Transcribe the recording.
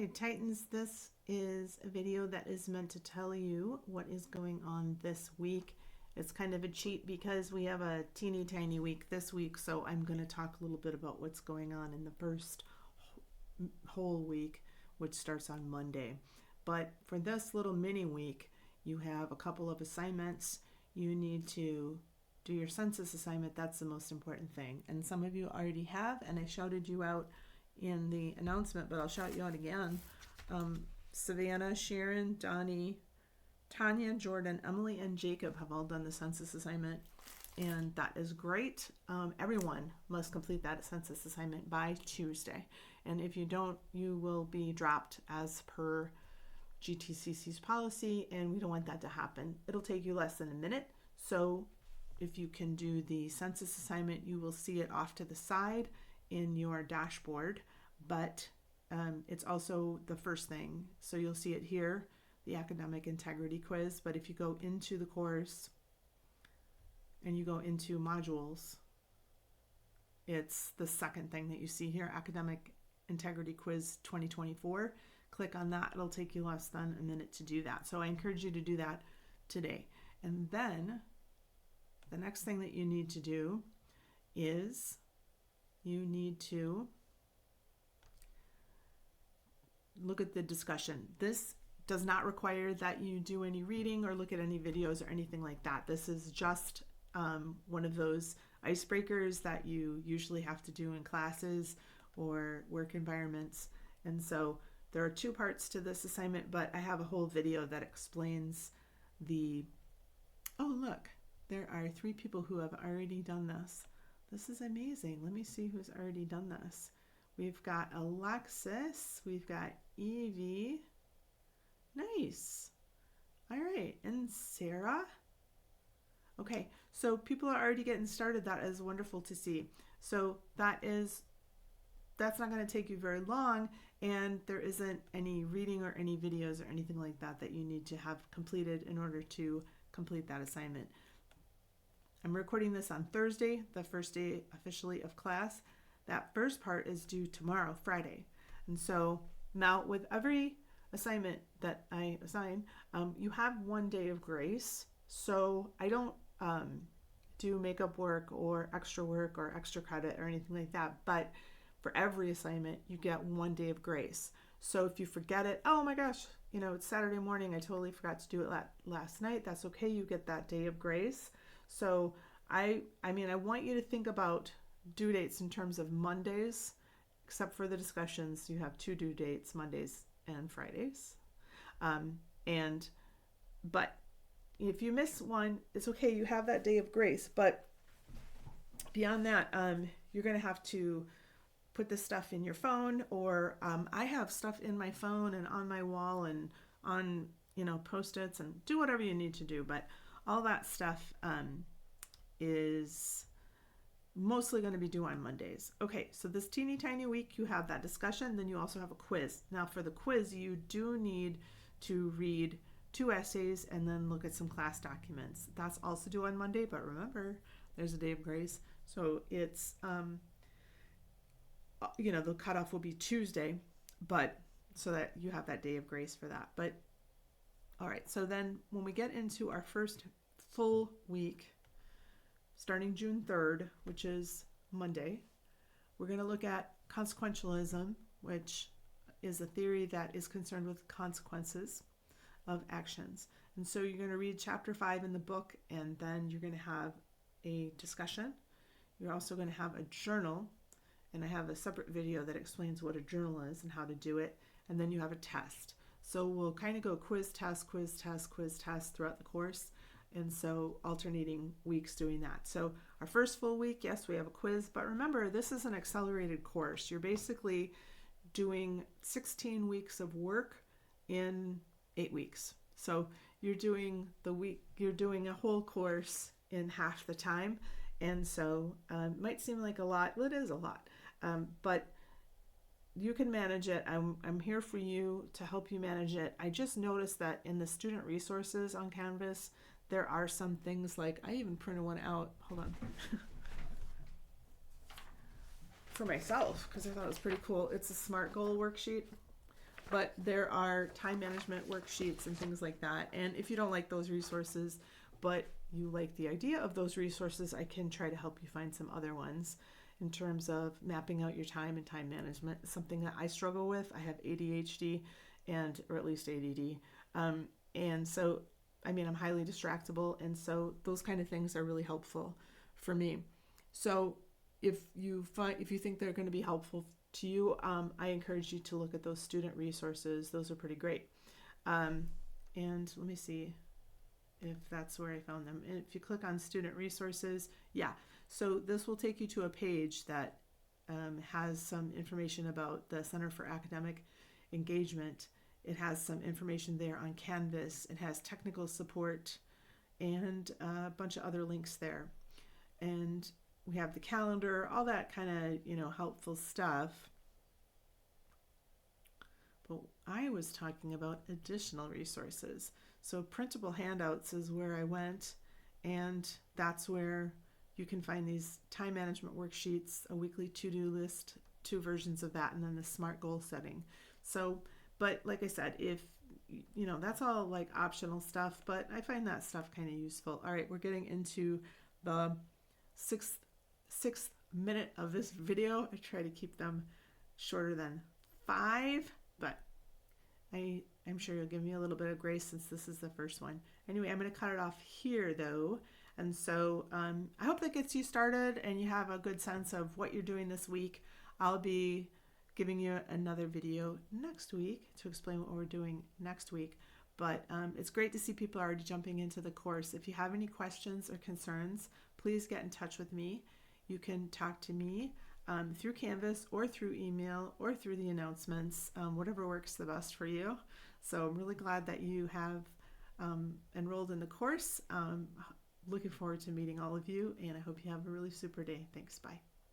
Hi Titans, this is a video that is meant to tell you what is going on this week. It's kind of a cheat because we have a teeny tiny week this week, so I'm going to talk a little bit about what's going on in the first whole week, which starts on Monday. But for this little mini week, you have a couple of assignments. You need to do your census assignment. That's the most important thing. And some of you already have, and I shouted you out in the announcement, but I'll shout you out again. Savannah, Sharon, Donnie, Tanya, Jordan, Emily, and Jacob have all done the census assignment, and that is great. Everyone must complete that census assignment by Tuesday, and if you don't, you will be dropped as per GTCC's policy, and we don't want that to happen. It'll take you less than a minute, so if you can do the census assignment, you will see it off to the side in your dashboard, but it's also the first thing. So you'll see it here, the academic integrity quiz, but if you go into the course and you go into modules, it's the second thing that you see here, academic integrity quiz 2024. Click on that, it'll take you less than a minute to do that. So I encourage you to do that today. And then the next thing that you need to do is you need to look at the discussion. This does not require that you do any reading or look at any videos or anything like that. This is just one of those icebreakers that you usually have to do in classes or work environments. And so there are two parts to this assignment, but I have a whole video that explains oh look, there are 3 people who have already done this. This is amazing. Let me see who's already done this. We've got Alexis, we've got Evie. Nice. All right, and Sarah. Okay, so people are already getting started. That is wonderful to see. So that's not going to take you very long, and there isn't any reading or any videos or anything like that that you need to have completed in order to complete that assignment. I'm recording this on Thursday, the first day officially of class. That first part is due tomorrow, Friday. And so now with every assignment that I assign, you have 1 day of grace. So I don't do makeup work or extra credit or anything like that. But for every assignment, you get 1 day of grace. So if you forget it, oh my gosh, it's Saturday morning, I totally forgot to do it last night. That's okay, you get that day of grace. So I want you to think about due dates in terms of Mondays, except for the discussions. You have 2 due dates, Mondays and Fridays. But if you miss one, it's okay. You have that day of grace. But beyond that, you're going to have to put this stuff in your phone, or I have stuff in my phone and on my wall and on Post-its, and do whatever you need to do. But all that stuff is mostly going to be due on Mondays. Okay, so this teeny tiny week, you have that discussion, then you also have a quiz. Now for the quiz, you do need to read 2 essays and then look at some class documents. That's also due on Monday, but remember, there's a day of grace. So it's, the cutoff will be Tuesday, but so that you have that day of grace for that. But all right, so then when we get into our first full week, starting June 3rd, which is Monday, we're going to look at consequentialism, which is a theory that is concerned with consequences of actions. And so you're going to read chapter 5 in the book, and then you're going to have a discussion. You're also going to have a journal, and I have a separate video that explains what a journal is and how to do it. And then you have a test. So we'll kind of go quiz, test throughout the course. And so alternating weeks doing that. So our first full week, yes, we have a quiz, but remember, this is an accelerated course. You're basically doing 16 weeks of work in 8 weeks. So you're doing a whole course in half the time. And so it might seem like a lot. Well, it is a lot, but you can manage it. I'm here for you to help you manage it. I just noticed that in the student resources on Canvas, there are some things like, I even printed one out, hold on, for myself, because I thought it was pretty cool. It's a SMART goal worksheet. But there are time management worksheets and things like that. And if you don't like those resources, but you like the idea of those resources, I can try to help you find some other ones in terms of mapping out your time and time management. Something that I struggle with. I have ADHD or at least ADD. And so, I mean, I'm highly distractible. And so those kind of things are really helpful for me. So if you think they're going to be helpful to you, I encourage you to look at those student resources. Those are pretty great. And let me see if that's where I found them. And if you click on student resources, yeah. So this will take you to a page that has some information about the Center for Academic Engagement. It has some information there on Canvas. It has technical support and a bunch of other links there. And we have the calendar, all that kind of, helpful stuff. But I was talking about additional resources. So printable handouts is where I went, and that's where you can find these time management worksheets, a weekly to-do list, 2 versions of that, and then the SMART goal setting. So, but like I said, if that's all like optional stuff, but I find that stuff kind of useful. All right, we're getting into the sixth minute of this video. I try to keep them shorter than 5, but I'm sure you'll give me a little bit of grace since this is the first one. Anyway, I'm going to cut it off here though. And so I hope that gets you started and you have a good sense of what you're doing this week. I'll be giving you another video next week to explain what we're doing next week. But it's great to see people already jumping into the course. If you have any questions or concerns, please get in touch with me. You can talk to me through Canvas or through email or through the announcements, whatever works the best for you. So I'm really glad that you have enrolled in the course. Looking forward to meeting all of you, and I hope you have a really super day. Thanks. Bye.